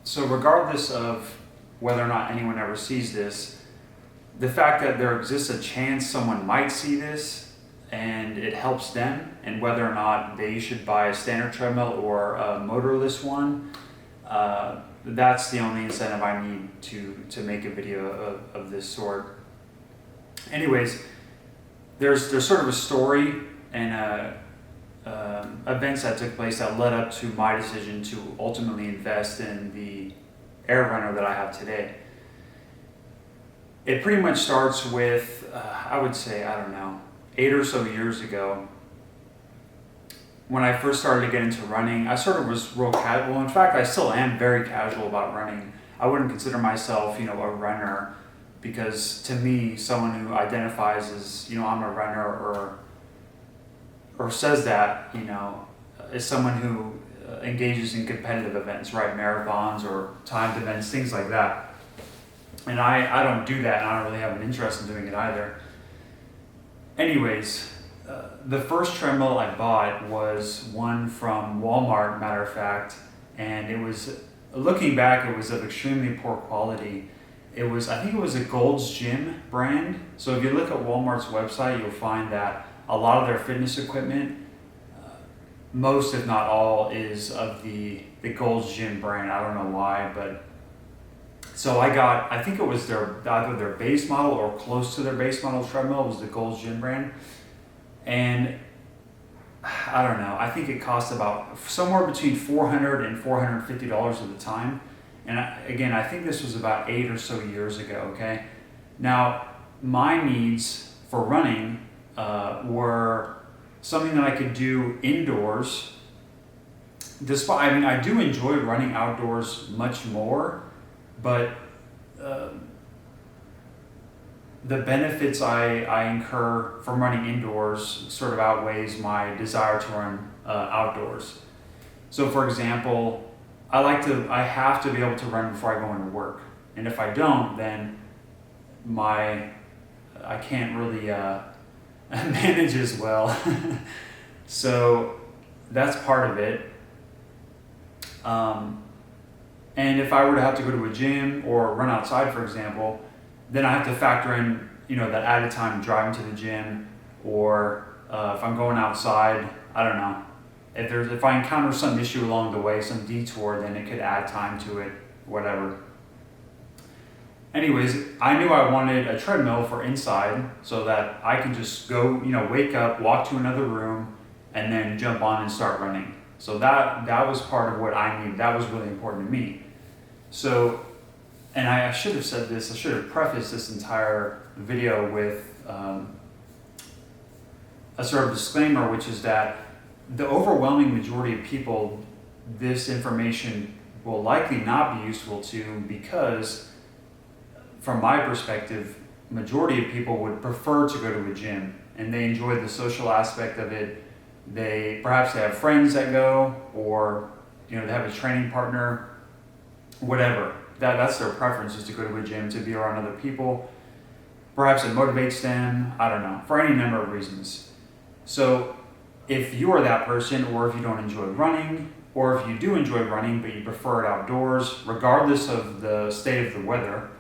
So regardless of whether or not anyone ever sees this, the fact that there exists a chance someone might see this and it helps them, and whether or not they should buy a standard treadmill or a motorless one, that's the only incentive I need to make a video of this sort. Anyways, there's sort of a story and events that took place that led up to my decision to ultimately invest in the airrunner that I have today. It pretty much starts with, I would say, 8 or so years ago, when I first started to get into running. I sort of was real casual. In fact, I still am very casual about running. I wouldn't consider myself, a runner, because to me, someone who identifies as, I'm a runner or says that, is someone who engages in competitive events, right? Marathons or timed events, things like that. And I don't do that, and I don't really have an interest in doing it either. Anyways, the first treadmill I bought was one from Walmart, matter of fact, and it was, looking back, it was of extremely poor quality. I think it was a Gold's Gym brand. So if you look at Walmart's website, you'll find that a lot of their fitness equipment, most if not all, is of the Gold's Gym brand. I don't know why, but so I think it was either their base model or close to their base model treadmill was the Gold's Gym brand. And I don't know, I think it cost about somewhere between $400 and $450 at the time. And I think this was about 8 or so years ago, okay? Now, my needs for running were something that I could do indoors. I do enjoy running outdoors much more, but the benefits I incur from running indoors sort of outweighs my desire to run outdoors. So for example, I have to be able to run before I go into work. And if I don't, then I can't really manage as well. So that's part of it. And if I were to have to go to a gym or run outside, for example, then I have to factor in, that added time driving to the gym, or if I'm going outside, I don't know. If I encounter some issue along the way, some detour, then it could add time to it, whatever. Anyways, I knew I wanted a treadmill for inside so that I can just go, wake up, walk to another room, and then jump on and start running. So that was part of what I needed. That was really important to me. So, and I should have said this, I should have prefaced this entire video with a sort of disclaimer, which is that the overwhelming majority of people, this information will likely not be useful to, because from my perspective, majority of people would prefer to go to a gym and they enjoy the social aspect of it. Perhaps they have friends that go, or they have a training partner, whatever. That's their preference, is to go to a gym, to be around other people. Perhaps it motivates them, I don't know, for any number of reasons. So if you are that person, or if you don't enjoy running, or if you do enjoy running but you prefer it outdoors, regardless of the state of the weather,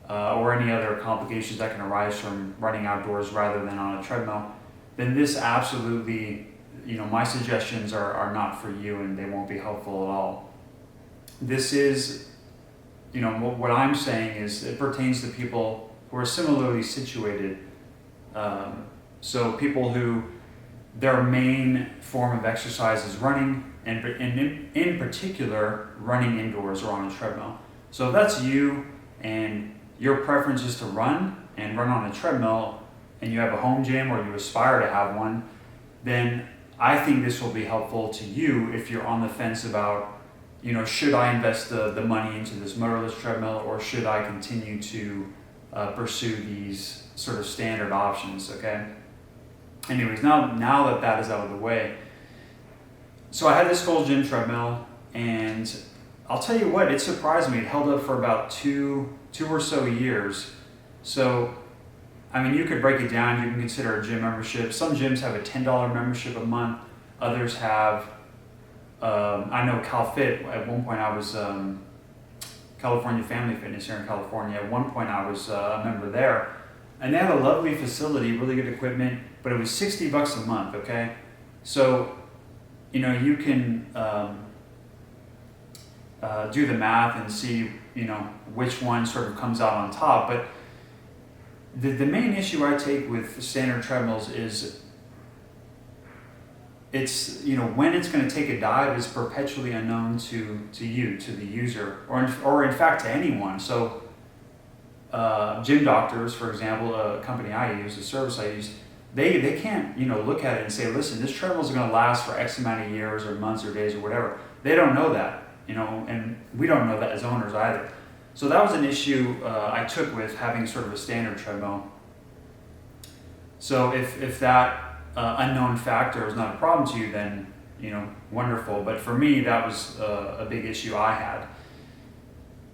or any other complications that can arise from running outdoors rather than on a treadmill, then this absolutely, my suggestions are not for you, and they won't be helpful at all. This is, what I'm saying is it pertains to people who are similarly situated. So people who their main form of exercise is running, and in particular, running indoors or on a treadmill. So if that's you, and your preference is to run and run on a treadmill, and you have a home gym or you aspire to have one, then I think this will be helpful to you if you're on the fence about, should I invest the money into this motorless treadmill, or should I continue to pursue these sort of standard options, okay? Anyways, now that is out of the way, so I had this Gold's Gym treadmill, and I'll tell you what, it surprised me. It held up for about two or so years. So, you could break it down. You can consider a gym membership. Some gyms have a $10 membership a month. Others have, I know CalFit, at one point I was California Family Fitness here in California. At one point I was a member there, and they had a lovely facility, really good equipment, but it was $60 a month, okay? So, you know, you can do the math and see, you know, which one sort of comes out on top. But the main issue I take with standard treadmills is it's, you know, when it's going to take a dive is perpetually unknown to you, to the user, or in fact to anyone. So gym doctors, for example, a company I use, a service I use, they can't, you know, look at it and say, listen, this treadmill is going to last for X amount of years or months or days or whatever. They don't know that, you know, and we don't know that as owners either. So that was an issue I took with having sort of a standard treadmill. So if that unknown factor is not a problem to you, then, you know, wonderful. But for me, that was a big issue I had.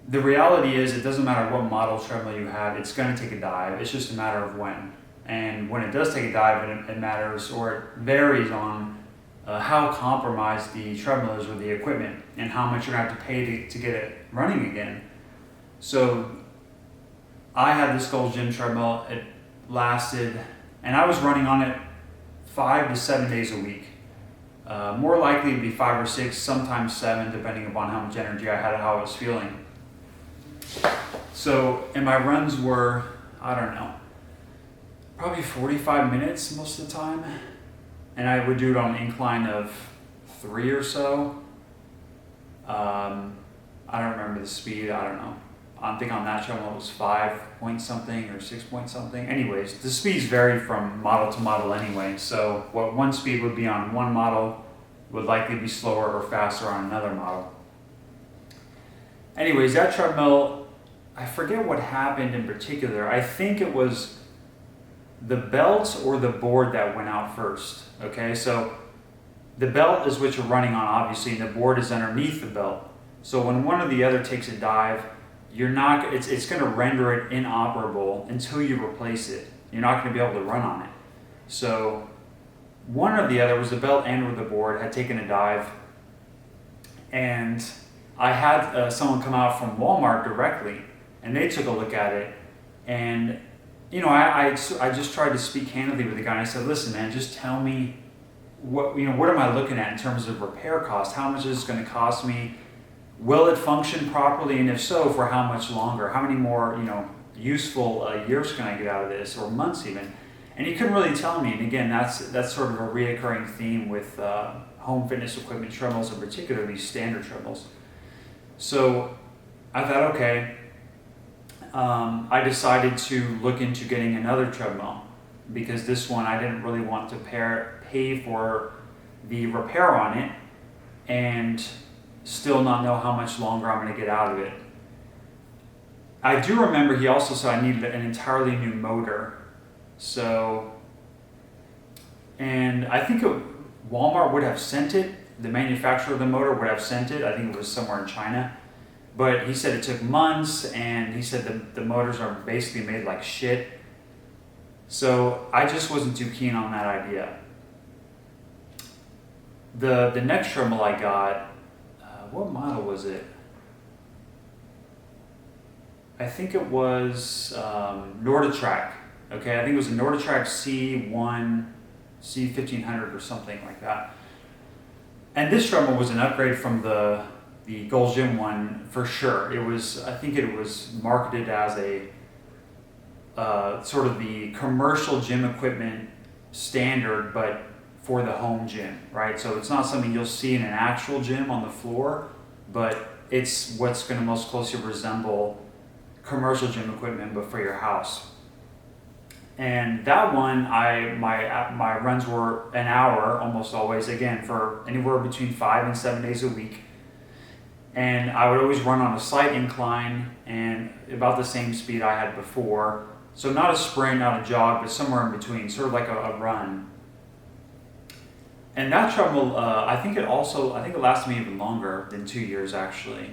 The reality is, it doesn't matter what model treadmill you have, it's going to take a dive. It's just a matter of when. And when it does take a dive, it matters, or it varies on how compromised the treadmill is with the equipment and how much you're going to have to pay to get it running again. So I had this Gold's Gym treadmill. It lasted, and I was running on it 5 to 7 days a week. More likely to be 5 or 6, sometimes 7, depending upon how much energy I had and how I was feeling. So, and my runs were, I don't know, probably 45 minutes most of the time. And I would do it on an incline of 3 or so. I don't remember the speed, I don't know. I think on that treadmill it was 5 point something or 6 point something. Anyways, the speeds vary from model to model anyway. So what one speed would be on one model would likely be slower or faster on another model. Anyways, that treadmill, I forget what happened in particular. I think it was the belt or the board that went out first. Okay, so the belt is what you're running on, obviously, and the board is underneath the belt. So when one or the other takes a dive, you're not, it's going to render it inoperable until you replace it. You're not going to be able to run on it. So one or the other, was the belt and or the board, had taken a dive, and I had someone come out from Walmart directly, and they took a look at it, and you know, I just tried to speak candidly with the guy, and I said, listen, man, just tell me what am I looking at in terms of repair cost? How much is this going to cost me? Will it function properly? And if so, for how much longer? How many more, you know, useful years can I get out of this, or months even? And he couldn't really tell me. And again, that's sort of a reoccurring theme with home fitness equipment treadmills, in particular these standard treadmills. So I thought, okay. I decided to look into getting another treadmill, because this one I didn't really want to pay for the repair on it and still not know how much longer I'm going to get out of it. I do remember he also said I needed an entirely new motor. So, and I think Walmart would have sent it, the manufacturer of the motor would have sent it. I think it was somewhere in China. But he said it took months, and he said the motors are basically made like shit. So I just wasn't too keen on that idea. The next treadmill I got, what model was it? I think it was NordiTrack. Okay, I think it was a NordiTrack C1, C1500 or something like that. And this treadmill was an upgrade from the Gold's Gym one for sure. It was, I think it was marketed as a sort of the commercial gym equipment standard, but for the home gym, right? So it's not something you'll see in an actual gym on the floor, but it's what's going to most closely resemble commercial gym equipment, but for your house. And that one, my runs were an hour almost always, again, for anywhere between 5 and 7 days a week. And I would always run on a slight incline and about the same speed I had before. So not a sprint, not a jog, but somewhere in between, sort of like a run. And that treadmill, I think it lasted me even longer than 2 years actually.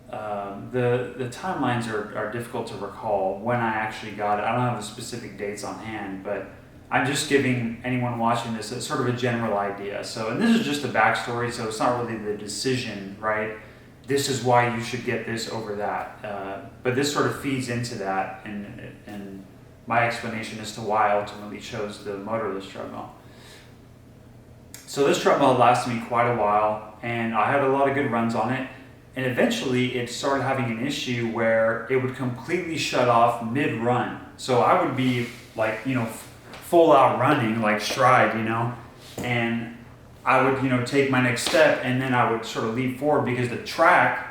The timelines are difficult to recall when I actually got it. I don't have the specific dates on hand, but I'm just giving anyone watching this a sort of a general idea. So, and this is just a backstory, so it's not really the decision, right? this is why you should get this over that. But this sort of feeds into that, and my explanation as to why I ultimately chose the motorless treadmill. So this treadmill lasted me quite a while, and I had a lot of good runs on it. And eventually it started having an issue where it would completely shut off mid-run. So I would be like, full out running, like stride, and I would, take my next step, and then I would sort of leap forward because the track,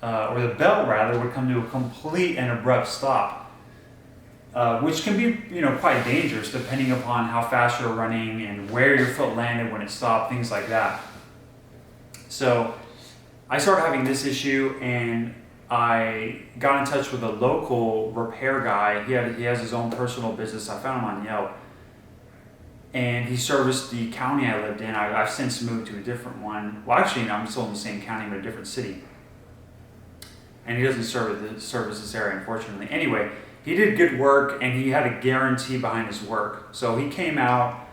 or the belt rather, would come to a complete and abrupt stop, which can be, quite dangerous depending upon how fast you're running and where your foot landed when it stopped, things like that. So I started having this issue, and I got in touch with a local repair guy. He has his own personal business. I found him on Yelp. And he serviced the county I lived in. I've since moved to a different one. Well, actually, I'm still in the same county, but a different city. And he doesn't service this area, unfortunately. Anyway, he did good work, and he had a guarantee behind his work. So he came out,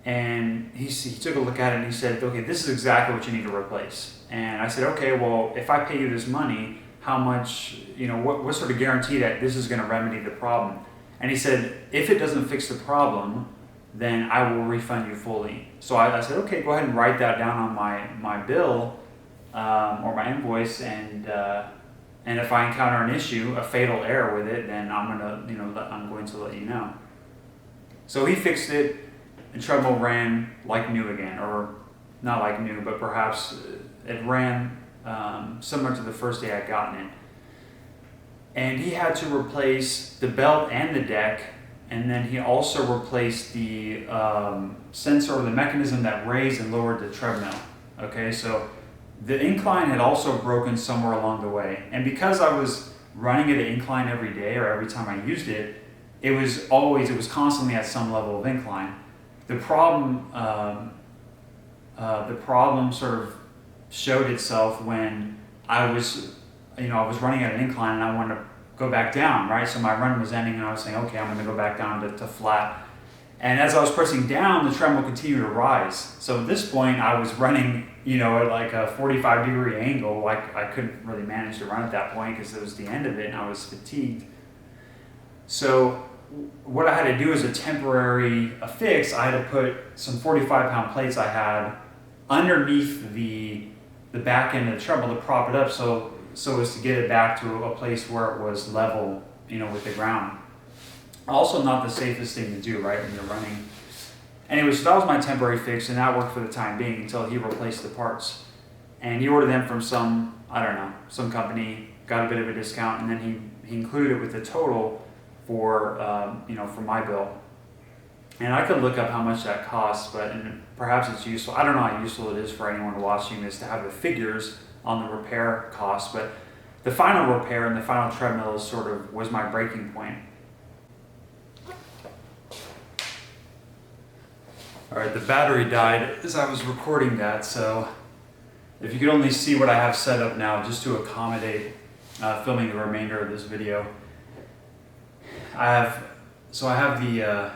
and he took a look at it, and he said, okay, this is exactly what you need to replace. And I said, okay, well, if I pay you this money, how much, what sort of guarantee that this is going to remedy the problem? And he said, if it doesn't fix the problem, then I will refund you fully. So I said, okay, go ahead and write that down on my bill or my invoice, and if I encounter an issue, a fatal error with it, then I'm going to let you know. So he fixed it, and treadmill ran like new again, or not like new, but perhaps it ran similar to the first day I'd gotten it. And he had to replace the belt and the deck. And then he also replaced the sensor, or the mechanism that raised and lowered the treadmill. Okay, so the incline had also broken somewhere along the way. And because I was running at an incline every day, or every time I used it, it was constantly at some level of incline. The problem sort of showed itself when I was running at an incline and I wanted to go back down, right? So my run was ending, and I was saying, okay, I'm going to go back down to flat. And as I was pressing down, the treadmill continued to rise. So at this point, I was running, at like a 45-degree angle. I couldn't really manage to run at that point because it was the end of it, and I was fatigued. So what I had to do as a temporary fix, I had to put some 45-pound plates I had underneath the back end of the treadmill to prop it up, so as to get it back to a place where it was level, with the ground. Also not the safest thing to do, right, when you're running. Anyway, so that was my temporary fix, and that worked for the time being until he replaced the parts. And he ordered them from some company, got a bit of a discount, and then he included it with the total for my bill. And I could look up how much that costs, and perhaps it's useful. I don't know how useful it is for anyone watching this to have the figures on the repair costs, but the final repair and the final treadmill was my breaking point. All right, the battery died as I was recording that, so if you could only see what I have set up now just to accommodate filming the remainder of this video. I have the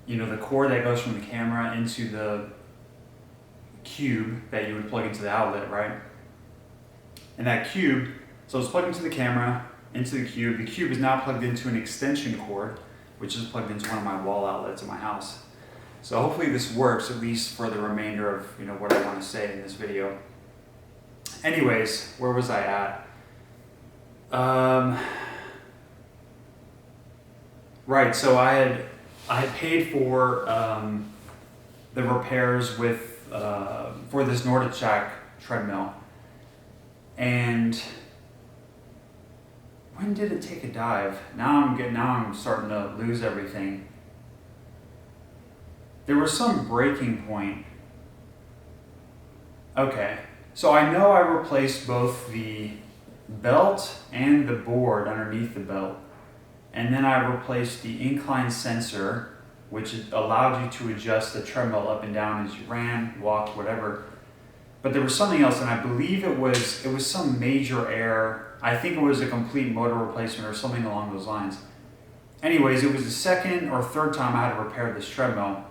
the cord that goes from the camera into the cube that you would plug into the outlet, right? And that cube, so it's plugged into the camera, into the cube. The cube is now plugged into an extension cord, which is plugged into one of my wall outlets in my house. So hopefully this works, at least for the remainder of what I want to say in this video. Anyways, where was I at? Right, so I had paid for the repairs for this Nordic treadmill. And when did it take a dive? Now I'm starting to lose everything. There was some breaking point. Okay, so I know I replaced both the belt and the board underneath the belt. And then I replaced the incline sensor, which allowed you to adjust the treadmill up and down as you ran, walked, whatever. But there was something else, and I believe it was some major error. I think it was a complete motor replacement or something along those lines. Anyways, it was the second or third time I had to repair this treadmill.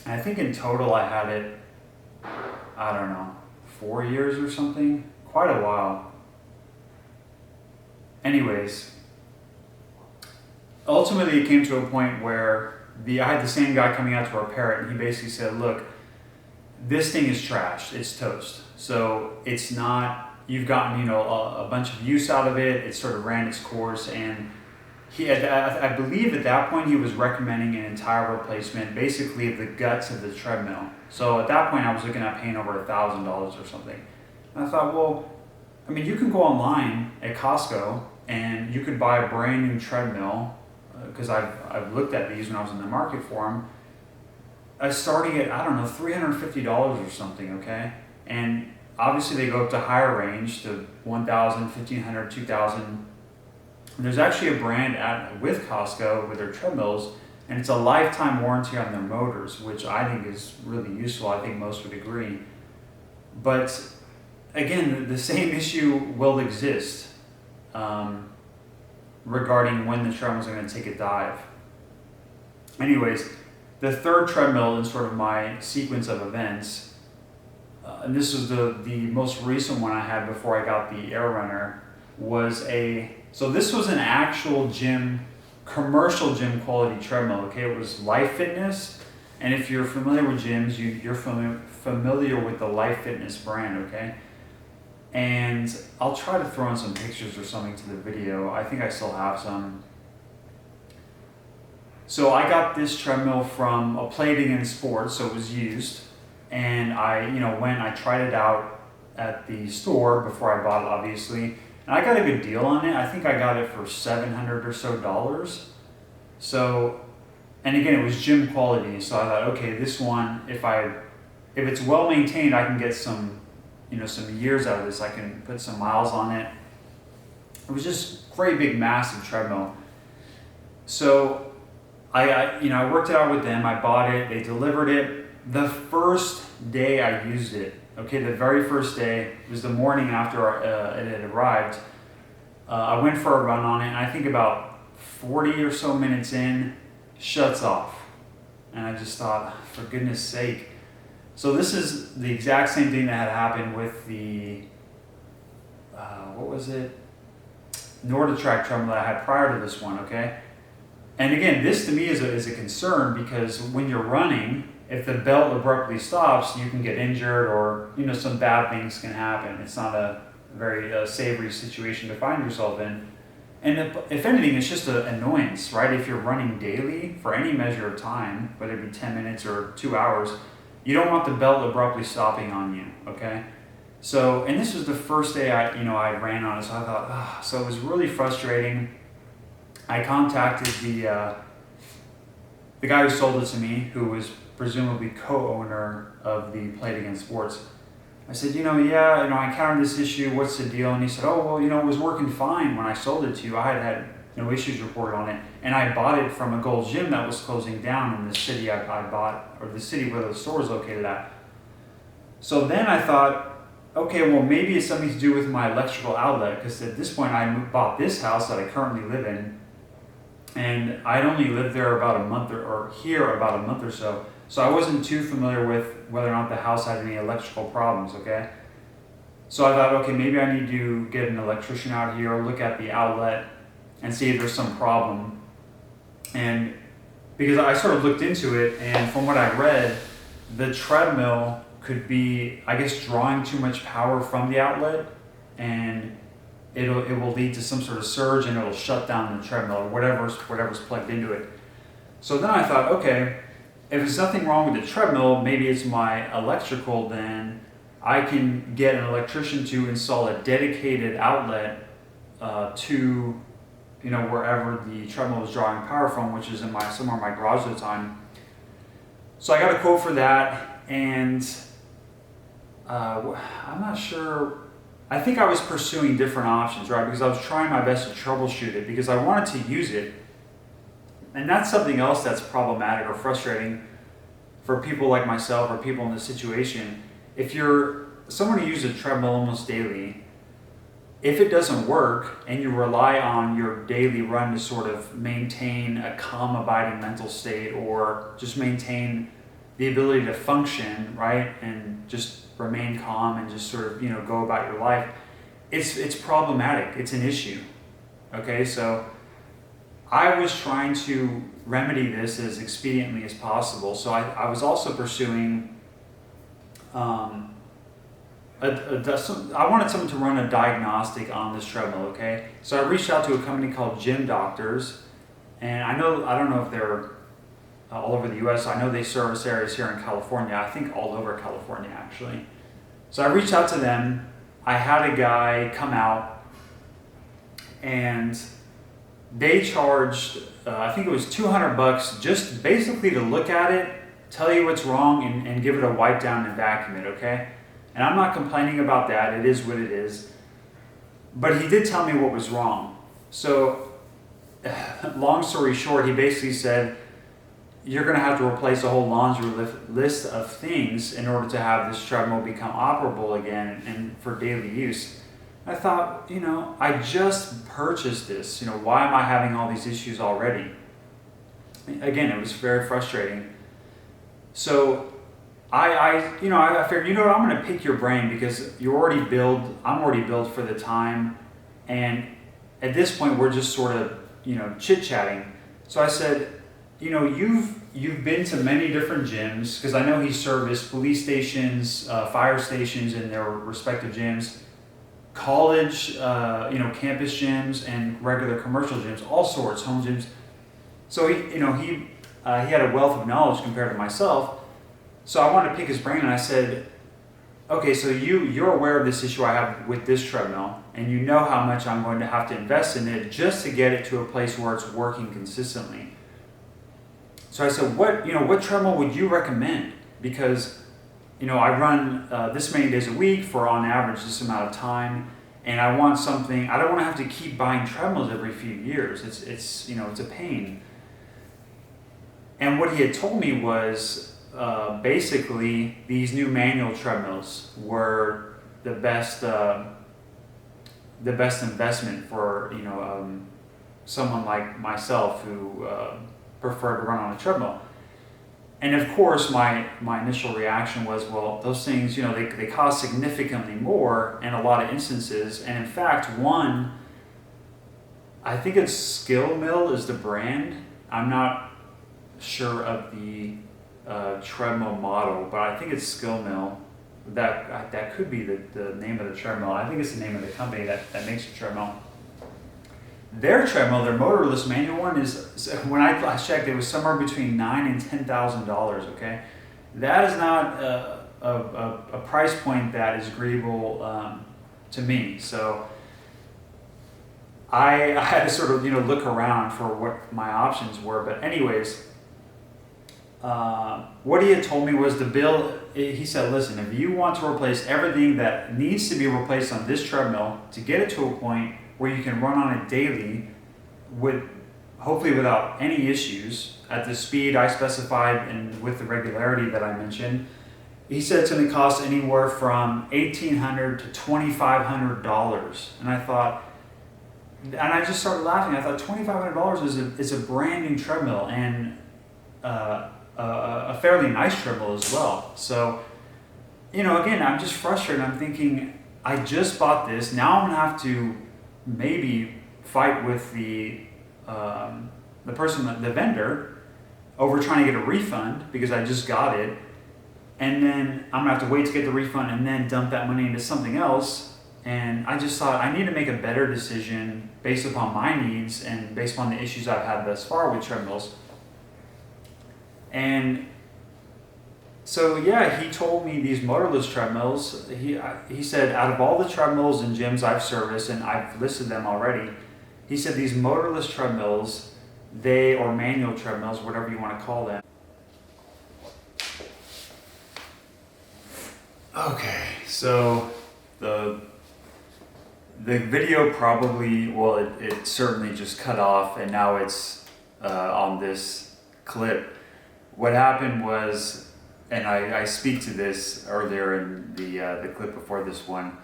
And I think in total I had it, 4 years or something. quite a while. Anyways, ultimately it came to a point where I had the same guy coming out to repair it, and he basically said, look, this thing is trashed, it's toast. So it's not, you've gotten, a bunch of use out of it, it sort of ran its course, and I believe at that point he was recommending an entire replacement, basically of the guts of the treadmill. So at that point I was looking at paying over $1,000 or something. And I thought, well, I mean, you can go online at Costco and you could buy a brand new treadmill, because I've looked at these when I was in the market for them. Starting at, I don't know, $350 or something, okay? And obviously they go up to higher range, to $1,000, $1,500, $2,000. There's actually a brand with Costco with their treadmills, and it's a lifetime warranty on their motors, which I think is really useful. I think most would agree. But again, the same issue will exist regarding when the treadmills are going to take a dive. Anyways, the third treadmill in sort of my sequence of events, and this was the most recent one I had before I got the airrunner, so this was an actual gym, commercial gym quality treadmill, okay? It was Life Fitness, and if you're familiar with gyms, you're familiar with the Life Fitness brand, okay? And I'll try to throw in some pictures or something to the video. I think I still have some. So I got this treadmill from a Played Again Sports, so it was used, and I tried it out at the store before I bought it, obviously, and I got a good deal on it. I think I got it for $700 or so. So, and again, it was gym quality, so I thought, okay, this one, if it's well maintained, I can get some years out of this. I can put some miles on it. It was just great big massive treadmill. So I worked it out with them. I bought it. They delivered it. The first day I used it, okay, the very first day, it was the morning after it had arrived. I went for a run on it, and I think about 40 or so minutes in, shuts off. And I just thought, for goodness sake. So this is the exact same thing that had happened with the, NordicTrack treadmill that I had prior to this one, okay? And again, this to me is a concern, because when you're running, if the belt abruptly stops, you can get injured, or some bad things can happen. It's not a very savory situation to find yourself in. And if anything, it's just an annoyance, right? If you're running daily for any measure of time, whether it be 10 minutes or 2 hours, you don't want the belt abruptly stopping on you, okay? So, and this was the first day I ran on it, so I thought, so it was really frustrating. I contacted the guy who sold it to me, who was presumably co-owner of the Played Again Sports. I said, I encountered this issue, what's the deal? And he said, oh, well, it was working fine when I sold it to you. I had no issues reported on it. And I bought it from a Gold's Gym that was closing down in the city I bought, or the city where the store is located at. So then I thought, okay, well, maybe it's something to do with my electrical outlet, because at this point I bought this house that I currently live in, and I'd only lived there about a month or so. So I wasn't too familiar with whether or not the house had any electrical problems, okay? So I thought, okay, maybe I need to get an electrician out here, look at the outlet, and see if there's some problem. And because I sort of looked into it, and from what I read, the treadmill could be, I guess, drawing too much power from the outlet, and it will lead to some sort of surge, and it'll shut down the treadmill, or whatever's plugged into it. So then I thought, okay, if there's nothing wrong with the treadmill, maybe it's my electrical, then I can get an electrician to install a dedicated outlet to wherever the treadmill is drawing power from, which is somewhere in my garage at the time. So I got a quote for that, and I'm not sure. I think I was pursuing different options, right? Because I was trying my best to troubleshoot it, because I wanted to use it. And that's something else that's problematic or frustrating for people like myself, or people in this situation. If you're someone who uses a treadmill almost daily, if it doesn't work and you rely on your daily run to sort of maintain a calm, abiding mental state, or just maintain the ability to function, right, and just remain calm and just sort of, go about your life, it's problematic. It's an issue. Okay, so I was trying to remedy this as expediently as possible. So I was also pursuing, I wanted someone to run a diagnostic on this treadmill, okay? So I reached out to a company called Gym Doctors, and I don't know if they're all over the US. I know they service areas here in California, I think all over California actually. So I reached out to them. I had a guy come out, and they charged, I think it was $200 just basically to look at it, tell you what's wrong, and give it a wipe down and vacuum it, okay? And I'm not complaining about that, it is what it is. But he did tell me what was wrong. So, long story short, he basically said, you're gonna have to replace a whole laundry list of things in order to have this treadmill become operable again and for daily use. I thought, I just purchased this. Why am I having all these issues already? Again, it was very frustrating. So I figured, what, I'm going to pick your brain because I'm already billed for the time. And at this point, we're just sort of, chit-chatting. So I said, you've been to many different gyms, because I know he serviced police stations, fire stations in their respective gyms, college, campus gyms, and regular commercial gyms, all sorts, home gyms. So he had a wealth of knowledge compared to myself. So I wanted to pick his brain, and I said, okay, so you're aware of this issue I have with this treadmill, and you know how much I'm going to have to invest in it just to get it to a place where it's working consistently. So I said, what treadmill would you recommend? Because I run this many days a week for on average this amount of time, and I want something. I don't want to have to keep buying treadmills every few years. It's a pain. And what he had told me was basically these new manual treadmills were the best investment for someone like myself who prefer to run on a treadmill. And of course, my initial reaction was, well, those things, they cost significantly more in a lot of instances. And in fact, I think it's Skill Mill is the brand. I'm not sure of the treadmill model, but I think it's Skill Mill. That could be the name of the treadmill. I think it's the name of the company that makes the treadmill. Their treadmill, their motorless manual one, is, when I checked, it was somewhere between $9,000 and $10,000. Okay, that is not a price point that is agreeable to me. So I had to sort of look around for what my options were. But anyways, what he had told me was the bill. He said, listen, if you want to replace everything that needs to be replaced on this treadmill to get it to a point where you can run on it daily, hopefully without any issues, at the speed I specified and with the regularity that I mentioned, he said it's going to cost anywhere from $1,800 to $2,500. And I thought, and I just started laughing. I thought $2,500 is a brand new treadmill, and a fairly nice treadmill as well. So, again, I'm just frustrated. I'm thinking, I just bought this. Now I'm going to have to maybe fight with the vendor over trying to get a refund because I just got it, and then I'm gonna have to wait to get the refund and then dump that money into something else. And I just thought I need to make a better decision based upon my needs and based upon the issues I've had thus far with treadmills. And so yeah, he told me these motorless treadmills, he said out of all the treadmills and gyms I've serviced, and I've listed them already, he said these motorless treadmills, or manual treadmills, whatever you want to call them. Okay, so the video probably, it certainly just cut off, and now it's on this clip. What happened was, and I speak to this earlier in the clip before this one.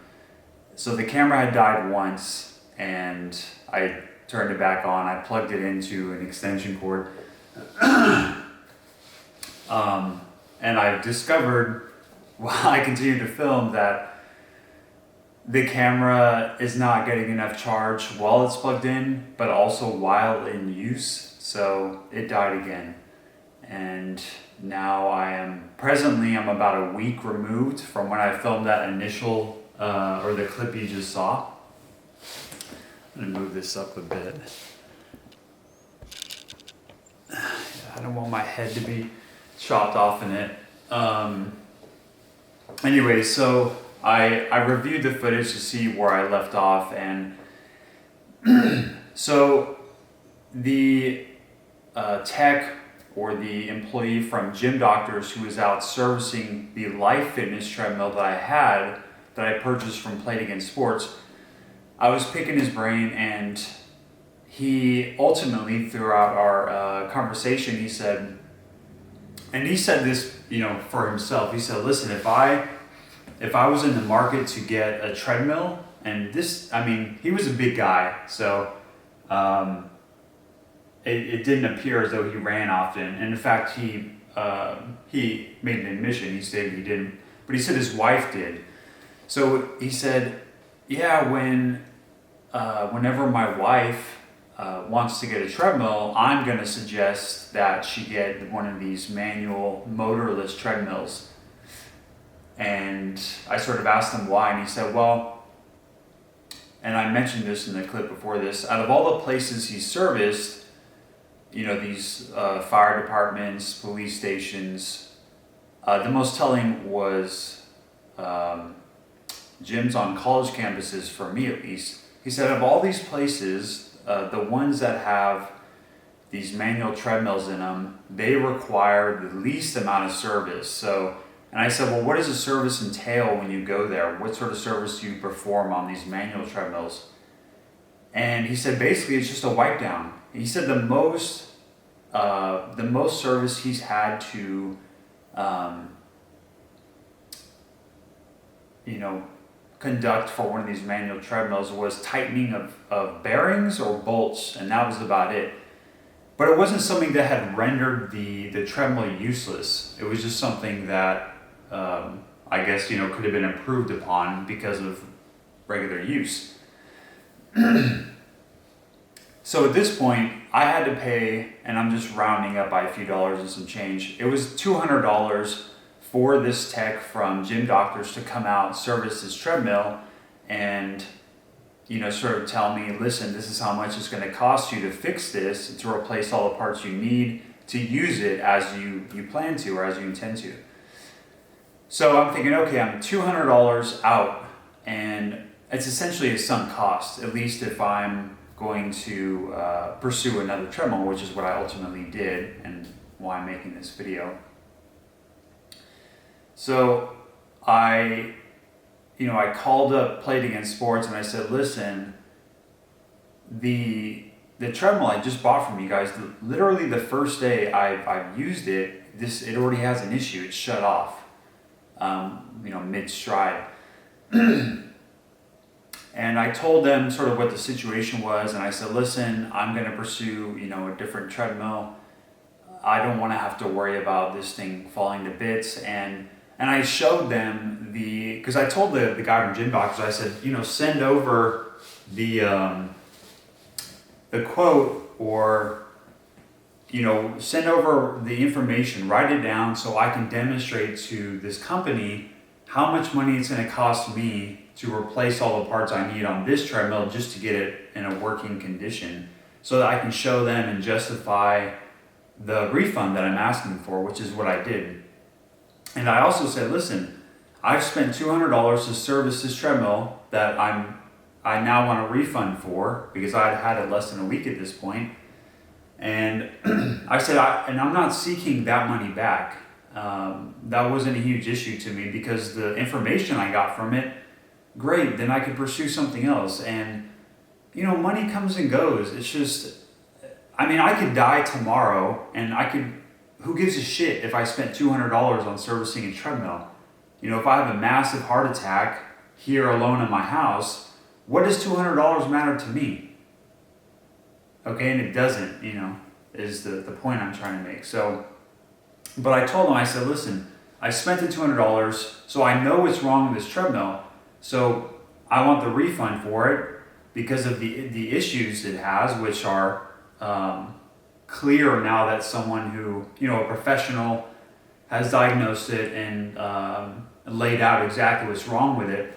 So the camera had died once, and I turned it back on. I plugged it into an extension cord. And I discovered while I continued to film that the camera is not getting enough charge while it's plugged in, but also while in use. So it died again. And now I'm about a week removed from when I filmed that initial, or the clip you just saw. I'm gonna move this up a bit. I don't want my head to be chopped off in it. Anyway, so I reviewed the footage to see where I left off, and so the tech or the employee from Gym Doctors who was out servicing the Life Fitness treadmill that I had, that I purchased from Play It Again Sports, I was picking his brain, and he ultimately, throughout our conversation, he said this, for himself. He said, listen, if I was in the market to get a treadmill, and this, he was a big guy, so it didn't appear as though he ran often. And in fact, he made an admission. He stated he didn't, but he said his wife did. So he said, yeah, whenever my wife wants to get a treadmill, I'm going to suggest that she get one of these manual motorless treadmills. And I sort of asked him why, and he said, well, and I mentioned this in the clip before this, out of all the places he serviced, these fire departments, police stations, the most telling was gyms on college campuses, for me at least. He said, of all these places, the ones that have these manual treadmills in them, they require the least amount of service. So, and I said, well, what does a service entail when you go there? What sort of service do you perform on these manual treadmills? And he said, basically, it's just a wipe down. He said the most service he's had to, conduct for one of these manual treadmills was tightening of bearings or bolts, and that was about it. But it wasn't something that had rendered the treadmill useless. It was just something that I guess could have been improved upon because of regular use. So at this point, I had to pay, and I'm just rounding up by a few dollars and some change. It was $200 for this tech from Gym Doctors to come out, service this treadmill, and sort of tell me, listen, this is how much it's going to cost you to fix this, to replace all the parts you need to use it as you plan to, or as you intend to. So I'm thinking, okay, I'm $200 out, and it's essentially a sunk cost, at least if I'm going to pursue another treadmill, which is what I ultimately did, and why I'm making this video. So I called up Play It Again Sports, and I said, listen, the treadmill I just bought from you guys, literally the first day I've used it, it already has an issue. It's shut off, mid-stride. And I told them sort of what the situation was, and I said, listen, I'm going to pursue, a different treadmill. I don't want to have to worry about this thing falling to bits. And I showed them because I told the guy from Gym Doctors, I said, send over the quote, or, send over the information, write it down so I can demonstrate to this company how much money it's going to cost me to replace all the parts I need on this treadmill just to get it in a working condition, so that I can show them and justify the refund that I'm asking for, which is what I did. And I also said, listen, I've spent $200 to service this treadmill that I now want a refund for, because I'd had it less than a week at this point. And I said, I'm not seeking that money back. That wasn't a huge issue to me, because the information I got from it, great, then I could pursue something else. And, money comes and goes. It's just, I could die tomorrow, and who gives a shit if I spent $200 on servicing a treadmill? If I have a massive heart attack here alone in my house, what does $200 matter to me? Okay, and it doesn't, is the point I'm trying to make. So But I told him, I said, listen, I spent the $200, so I know what's wrong with this treadmill. So I want the refund for it because of the issues it has, which are clear now that someone who, a professional has diagnosed it and laid out exactly what's wrong with it.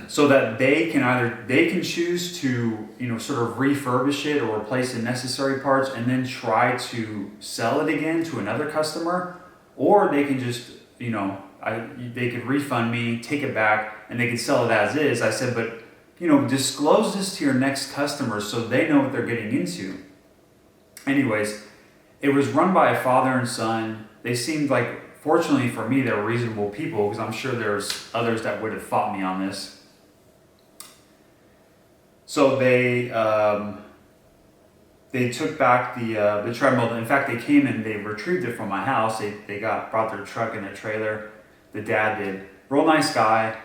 So that they can choose to sort of refurbish it or replace the necessary parts and then try to sell it again to another customer, or they can just they could refund me, take it back, and they could sell it as is. I said, but disclose this to your next customer so they know what they're getting into. Anyways, it was run by a father and son. They seemed like, fortunately for me, they were reasonable people, because I'm sure there's others that would have fought me on this. So they took back the treadmill. In fact, they came and they retrieved it from my house. They brought their truck and a trailer. The dad did. Real nice guy.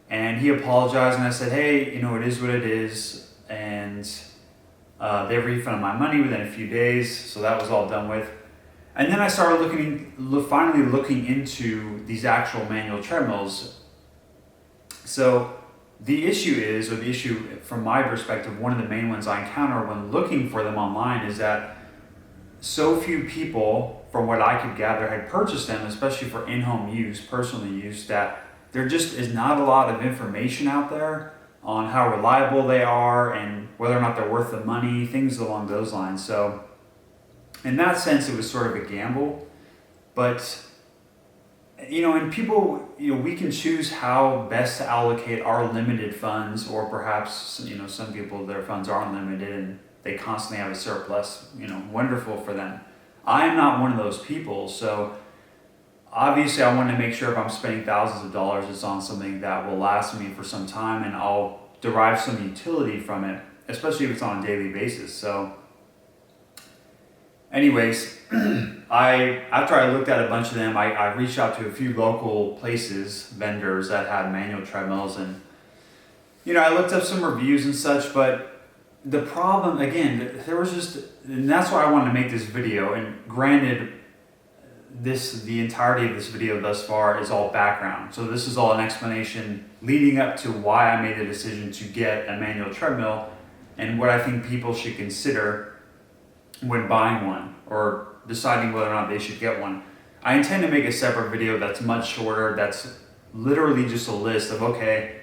And he apologized, and I said, hey, it is what it is. And they refunded my money within a few days, so that was all done with. And then I started finally looking into these actual manual treadmills. So the issue from my perspective, one of the main ones I encounter when looking for them online is that so few people, from what I could gather, had purchased them, especially for in-home use, personal use, that there just is not a lot of information out there on how reliable they are and whether or not they're worth the money, things along those lines. So in that sense, it was sort of a gamble. But, and people, we can choose how best to allocate our limited funds, or perhaps, some people, their funds are unlimited and they constantly have a surplus, wonderful for them. I am not one of those people, so obviously I want to make sure if I'm spending thousands of dollars, it's on something that will last me for some time and I'll derive some utility from it, especially if it's on a daily basis. So anyways, after I looked at a bunch of them, I reached out to a few local places, vendors that had manual treadmills, and I looked up some reviews and such. But the problem, again, and that's why I wanted to make this video. And granted, the entirety of this video thus far is all background. So this is all an explanation leading up to why I made the decision to get a manual treadmill and what I think people should consider when buying one or deciding whether or not they should get one. I intend to make a separate video that's much shorter, that's literally just a list of, okay,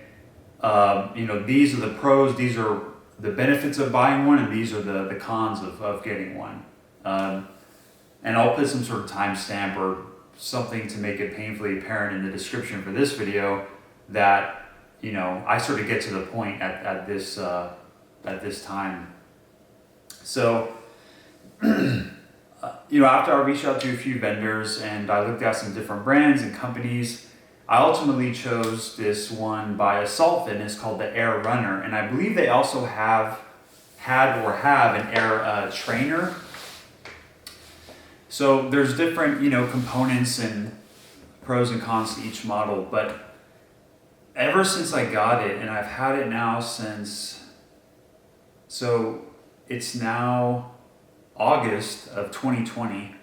these are the pros, these are the benefits of buying one, and these are the cons of getting one. And I'll put some sort of timestamp or something to make it painfully apparent in the description for this video that, I sort of get to the point at this time. So, after I reached out to a few vendors and I looked at some different brands and companies, I ultimately chose this one by Assault Fitness called the airrunner. And I believe they also have an air trainer. So there's different, components and pros and cons to each model. But ever since I got it, and I've had it now so it's now August of 2020,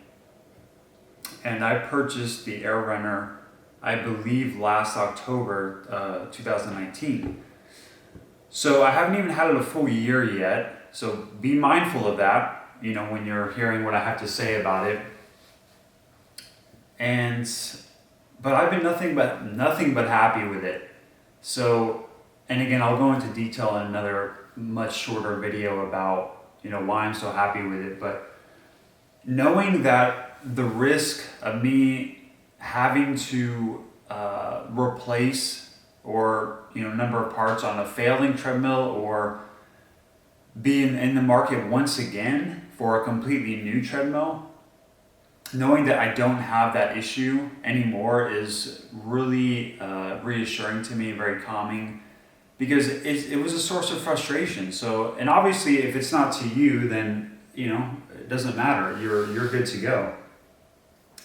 and I purchased the airrunner, I believe, last October 2019. So I haven't even had it a full year yet, so be mindful of that, when you're hearing what I have to say about it. But I've been nothing but happy with it. So, and again, I'll go into detail in another much shorter video about why I'm so happy with it. But knowing that the risk of me having to replace or number of parts on a failing treadmill, or being in the market once again for a completely new treadmill, knowing that I don't have that issue anymore is really reassuring to me, very calming, because it was a source of frustration. So, and obviously if it's not to you, then it doesn't matter, you're good to go.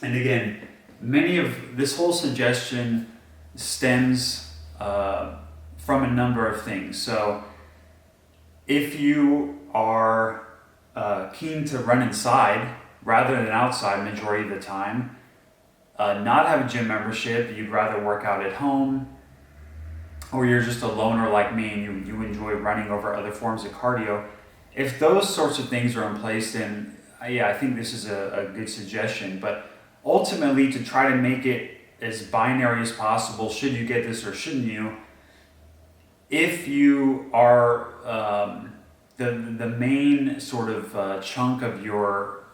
And again, many of this whole suggestion stems from a number of things. So if you are keen to run inside rather than outside majority of the time, not have a gym membership, you'd rather work out at home, or you're just a loner like me and you enjoy running over other forms of cardio, if those sorts of things are in place, then yeah, I think this is a good suggestion. But ultimately, to try to make it as binary as possible, should you get this or shouldn't you, if you are the main sort of chunk of your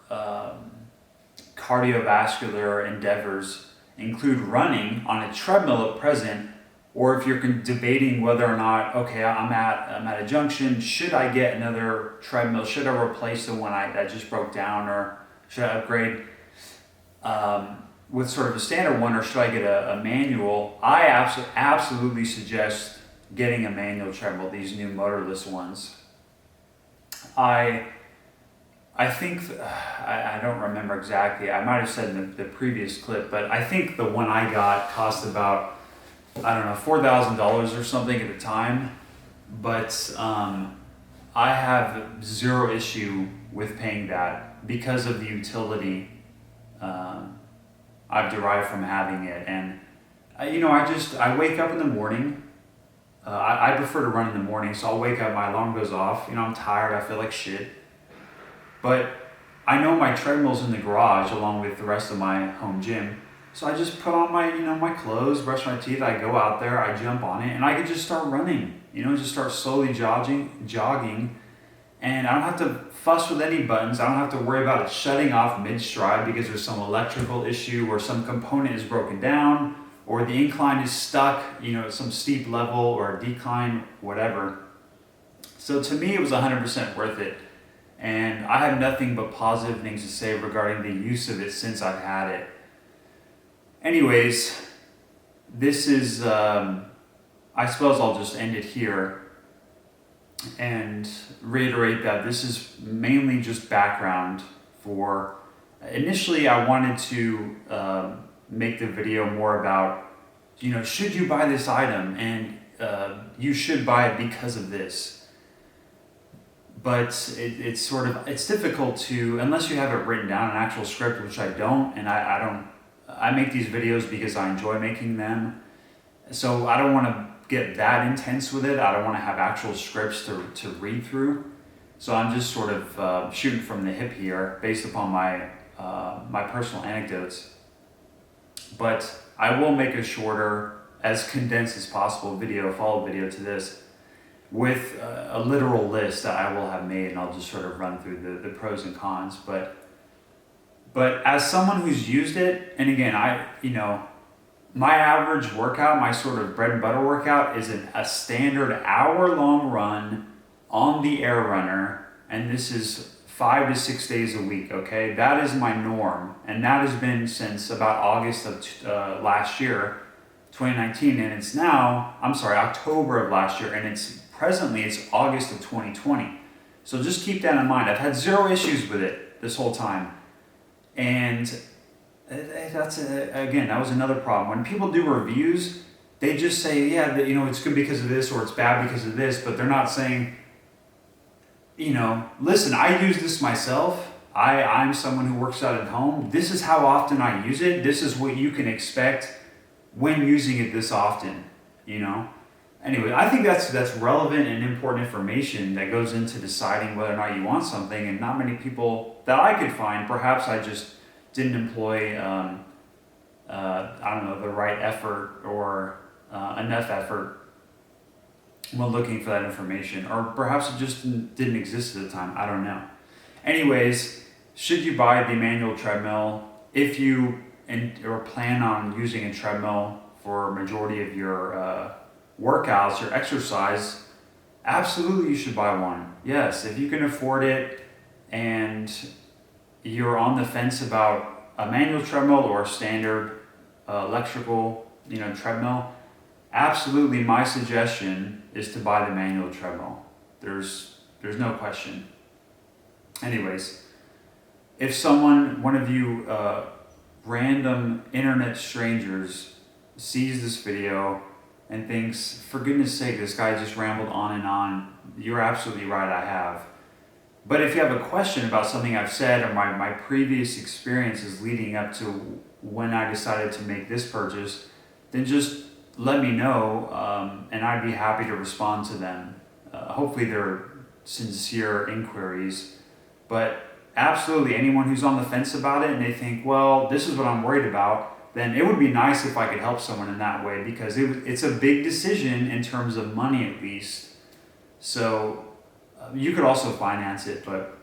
cardiovascular endeavors include running on a treadmill at present, or if you're debating whether or not, okay, I'm at a junction, should I get another treadmill? Should I replace the one that just broke down, or should I upgrade with sort of a standard one, or should I get a manual? I absolutely suggest getting a manual treadmill, these new motorless ones. I think, I don't remember exactly, I might have said in the previous clip, but I think the one I got cost about, I don't know, $4,000 or something at the time, but I have zero issue with paying that because of the utility I've derived from having it. And I wake up in the morning. I prefer to run in the morning, so I'll wake up, my alarm goes off, I'm tired, I feel like shit. But I know my treadmill's in the garage along with the rest of my home gym. So I just put on my clothes, brush my teeth, I go out there, I jump on it, and I could just start running, just start slowly jogging, and I don't have to fuss with any buttons. I don't have to worry about it shutting off mid-stride because there's some electrical issue or some component is broken down or the incline is stuck, at some steep level or decline, whatever. So to me, it was 100% worth it. And I have nothing but positive things to say regarding the use of it since I've had it. Anyways, this is, I suppose I'll just end it here and reiterate that this is mainly just background for, initially I wanted to make the video more about, should you buy this item, and you should buy it because of this. But it's difficult to, unless you have it written down, an actual script, which I don't, and I make these videos because I enjoy making them. So I don't want to get that intense with it. I don't want to have actual scripts to read through. So I'm just sort of shooting from the hip here based upon my personal anecdotes. But I will make a shorter, as condensed as possible follow-up video to this with a literal list that I will have made, and I'll just sort of run through the pros and cons. But as someone who's used it, and again, my average workout, my sort of bread and butter workout is a standard hour-long run on the airrunner, and this is 5 to 6 days a week, okay? That is my norm, and that has been since about August of last year, 2019, and it's now, October of last year, and it's August of 2020. So just keep that in mind. I've had zero issues with it this whole time. And that was another problem. When people do reviews, they just say, yeah, it's good because of this, or it's bad because of this, but they're not saying, listen, I use this myself. I'm someone who works out at home. This is how often I use it. This is what you can expect when using it this often, Anyway, I think that's relevant and important information that goes into deciding whether or not you want something, and not many people that I could find, perhaps I just didn't employ, the right effort or enough effort when looking for that information, or perhaps it just didn't exist at the time, I don't know. Anyways, should you buy the manual treadmill? If you or plan on using a treadmill for a majority of your workouts, your exercise, absolutely you should buy one. Yes, if you can afford it and you're on the fence about a manual treadmill or a standard electrical treadmill, absolutely my suggestion is to buy the manual treadmill. There's no question. Anyways, if one of you random internet strangers sees this video and thinks, for goodness sake, this guy just rambled on and on, you're absolutely right, I have. But if you have a question about something I've said or my previous experiences leading up to when I decided to make this purchase, then just let me know, and I'd be happy to respond to them. Hopefully they're sincere inquiries, but absolutely anyone who's on the fence about it and they think, well, this is what I'm worried about, then it would be nice if I could help someone in that way, because it's a big decision in terms of money at least. So you could also finance it, but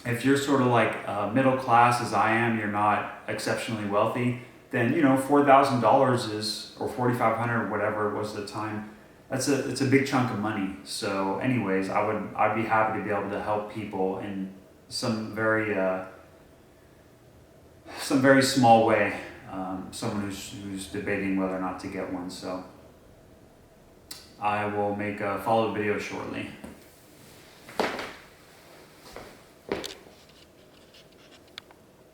if you're sort of like middle class as I am, you're not exceptionally wealthy, then $4,000 is, or $4,500, whatever it was at the time, it's a big chunk of money. So anyways, I'd be happy to be able to help people in some very small way, someone who's debating whether or not to get one. So I will make a follow-up video shortly.